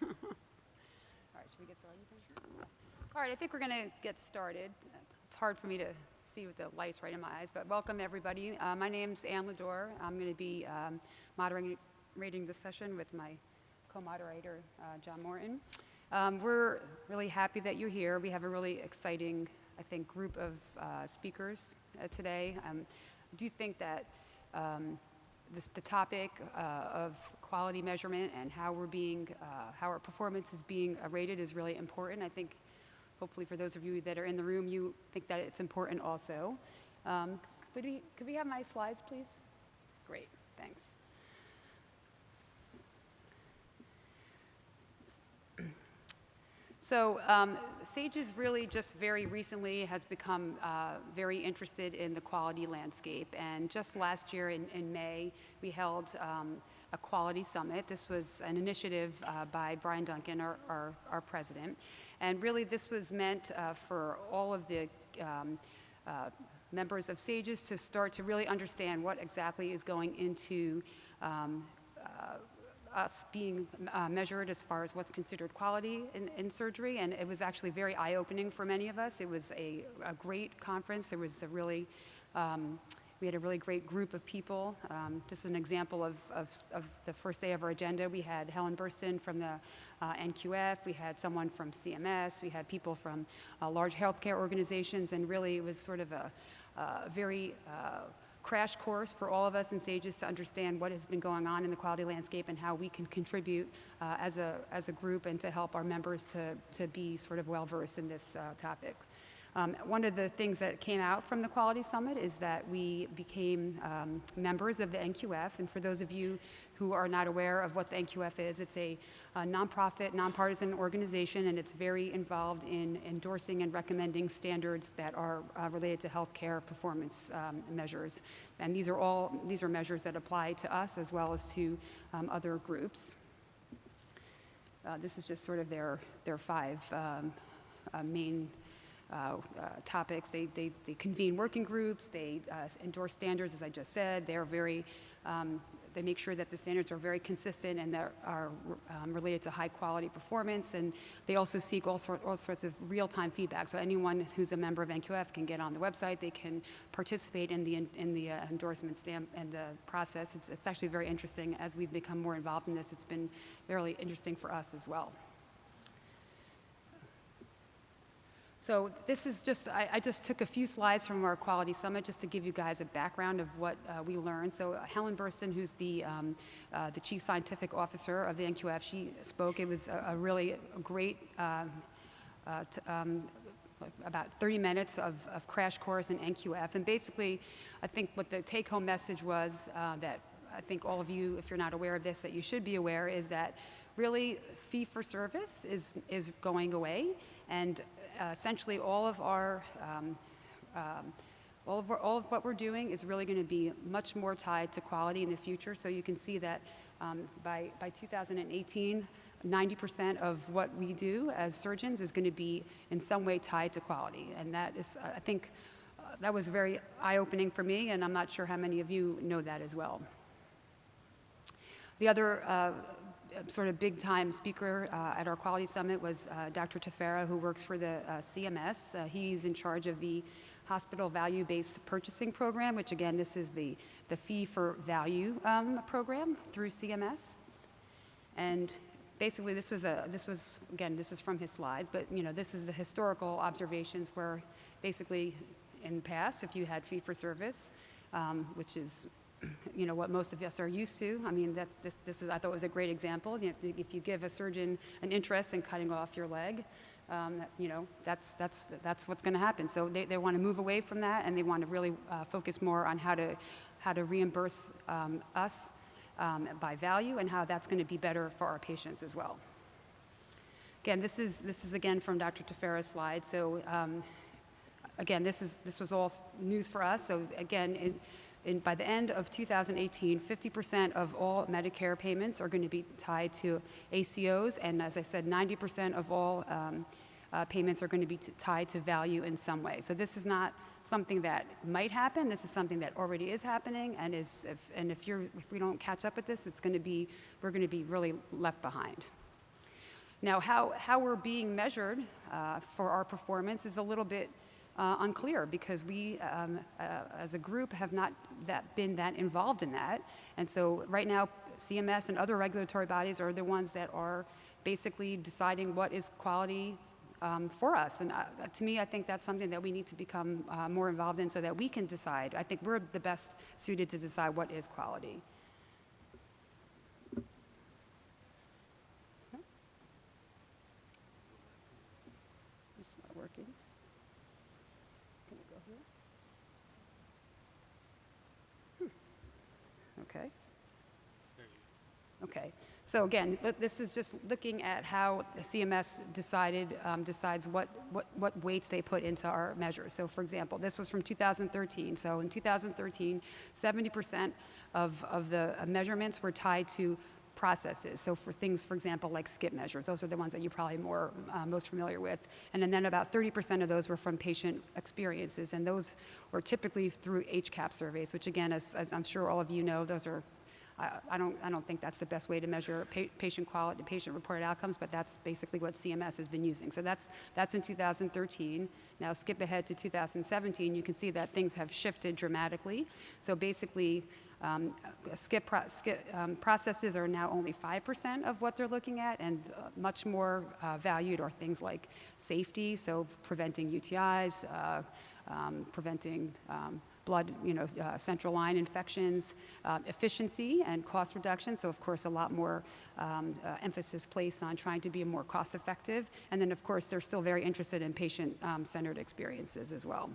All right, should we get started? Sure. All right, I think we're going to get started. It's hard for me to see with the lights right in my eyes, but welcome everybody. My name's Anne Lidor. I'm going to be moderating this session with my co-moderator, John Morton. We're really happy that you're here. We have a really exciting, I think, group of speakers today. I do think that the topic of quality measurement and how our performance is being rated is really important. I think, hopefully, for those of you that are in the room, you think that it's important also. Could we have my slides, please? Great, thanks. So SAGES really just very recently has become very interested in the quality landscape. And just last year in May, we held a quality summit. This was an initiative by Brian Duncan, our president. And really this was meant for all of the members of SAGES to start to really understand what exactly is going into us being measured as far as what's considered quality in surgery, and it was actually very eye-opening for many of us. It was a great conference. There was we had a really great group of people. Just an example of the first day of our agenda, we had Helen Burston from the NQF, we had someone from CMS, we had people from large healthcare organizations, and really it was sort of a very crash course for all of us in SAGES to understand what has been going on in the quality landscape and how we can contribute as a group and to help our members to be sort of well-versed in this topic. One of the things that came out from the Quality Summit is that we became members of the NQF, and for those of you who are not aware of what the NQF is, it's a nonprofit, nonpartisan organization, and it's very involved in endorsing and recommending standards that are related to healthcare performance measures. And these are measures that apply to us as well as to other groups. This is just sort of their five main topics. They convene working groups, they endorse standards, as I just said. They make sure that the standards are very consistent and that are related to high quality performance, and they also seek all sorts of real-time feedback. So anyone who's a member of NQF can get on the website, they can participate in the endorsement stamp and the process. It's actually very interesting. As we've become more involved in this, it's been really interesting for us as well. So this is just, I just took a few slides from our Quality Summit just to give you guys a background of what we learned. So Helen Burston, who's the Chief Scientific Officer of the NQF, she spoke. It was a really great, about 30 minutes of crash course in NQF. And basically, I think what the take-home message was that I think all of you, if you're not aware of this, that you should be aware, is that really fee-for-service is going away, and essentially all of what we're doing is really going to be much more tied to quality in the future. So you can see that by 2018, 90% of what we do as surgeons is going to be in some way tied to quality, and that is, I think, that was very eye-opening for me, and I'm not sure how many of you know that as well. The other sort of big-time speaker at our Quality Summit was Dr. Tefera, who works for the CMS. He's in charge of the Hospital Value-Based Purchasing Program, which again, this is the fee-for-value program through CMS. And basically, this is from his slides, but this is the historical observations where basically in the past, if you had fee-for-service, which is what most of us are used to. I mean, I thought was a great example. If you give a surgeon an interest in cutting off your leg, that's what's going to happen. So they want to move away from that, and they want to really focus more on how to reimburse us by value, and how that's going to be better for our patients as well. Again, this is again from Dr. Tefera's slide. So again, this was all news for us. So again, by the end of 2018, 50% of all Medicare payments are going to be tied to ACOs, and as I said, 90% of all payments are going to be tied to value in some way. So this is not something that might happen. This is something that already is happening, and if we don't catch up with this, we're going to be really left behind. Now, how we're being measured for our performance is a little bit unclear because we, as a group, have not been that involved in that. And so right now, CMS and other regulatory bodies are the ones that are basically deciding what is quality for us. And to me, I think that's something that we need to become more involved in so that we can decide. I think we're the best suited to decide what is quality. It's not working. Can it go here? Okay. Okay. So again, this is just looking at how CMS decides what weights they put into our measures. So for example, this was from 2013. So in 2013, 70% of the measurements were tied to processes. So for things, for example, like skip measures, those are the ones that you're probably most familiar with. And then about 30% of those were from patient experiences. And those were typically through HCAP surveys, which again, as I'm sure all of you know, those are I don't think that's the best way to measure patient quality, patient-reported outcomes, but that's basically what CMS has been using. So that's in 2013. Now skip ahead to 2017, you can see that things have shifted dramatically. So basically, processes are now only 5% of what they're looking at, and much more valued are things like safety, so preventing UTIs, preventing blood, central line infections, efficiency and cost reduction. So of course, a lot more emphasis placed on trying to be more cost effective. And then of course, they're still very interested in patient-centered experiences as well.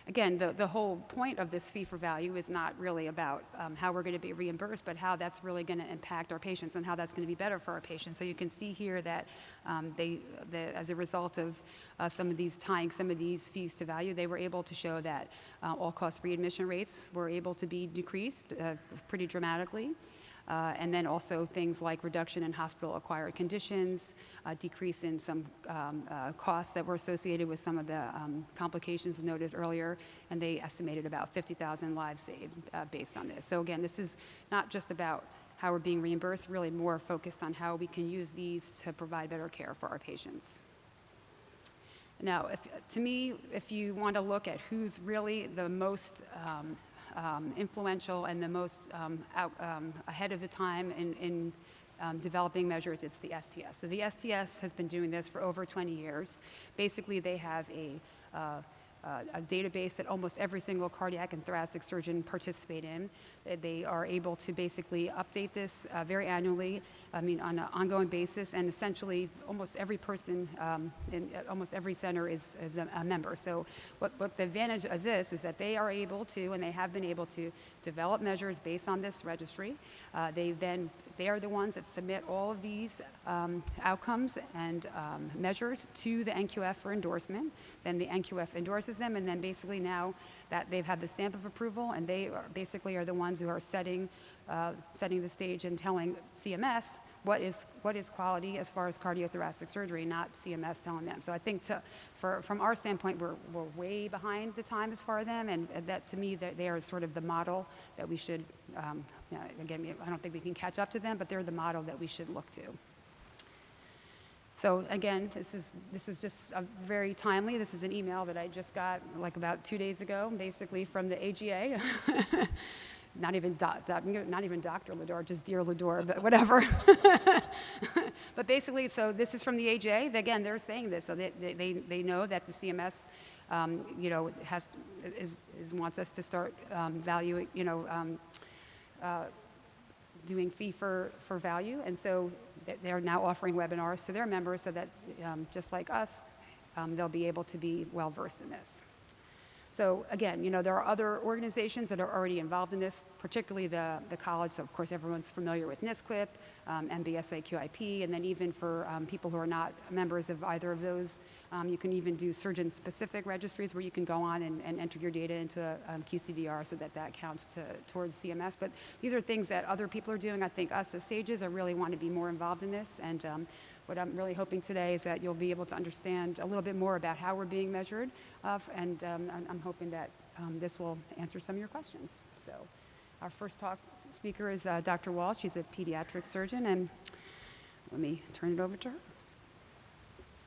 Again, the whole point of this fee for value is not really about how we're going to be reimbursed, but how that's really going to impact our patients and how that's going to be better for our patients. So you can see here that as a result of tying some of these fees to value, they were able to show that all-cost readmission rates were able to be decreased pretty dramatically. And then also things like reduction in hospital-acquired conditions, decrease in some costs that were associated with some of the complications noted earlier, and they estimated about 50,000 lives saved based on this. So again, this is not just about how we're being reimbursed, really more focused on how we can use these to provide better care for our patients. Now, to me, if you want to look at who's really the most influential and the most ahead of the time in developing measures, it's the STS. So the STS has been doing this for over 20 years. Basically, they have a database that almost every single cardiac and thoracic surgeon participate in. They are able to basically update this very annually, on an ongoing basis, and essentially almost every person in almost every center is a member. So what the advantage of this is that they are able to, and they have been able to, develop measures based on this registry. They are the ones that submit all of these outcomes and measures to the NQF for endorsement. Then the NQF endorses them, and then basically now that they've had the stamp of approval, and they basically are the ones who are setting the stage and telling CMS what is quality as far as cardiothoracic surgery, not CMS telling them. So I think from our standpoint, we're way behind the time as far as them, and that to me, they are sort of the model that we should, again, I don't think we can catch up to them, but they're the model that we should look to. So again, this is just very timely. This is an email that I just got like about 2 days ago, basically from the AGA. Not even Dr. Lidor, just Dear Lidor, but whatever. But basically, so this is from the AGA. Again, they're saying this, so they know that the CMS, wants us to start valuing, doing fee for value, and so they're now offering webinars to their members so that, just like us, they'll be able to be well versed in this. So again, there are other organizations that are already involved in this, particularly the college. So of course, everyone's familiar with NSQIP, MBSA-QIP, and then even for people who are not members of either of those, you can even do surgeon-specific registries where you can go on and enter your data into QCDR so that counts towards CMS. But these are things that other people are doing. I think us as SAGES really want to be more involved in this, and what I'm really hoping today is that you'll be able to understand a little bit more about how we're being measured, and I'm hoping that this will answer some of your questions. So our first speaker is Dr. Walsh. She's a pediatric surgeon, and let me turn it over to her.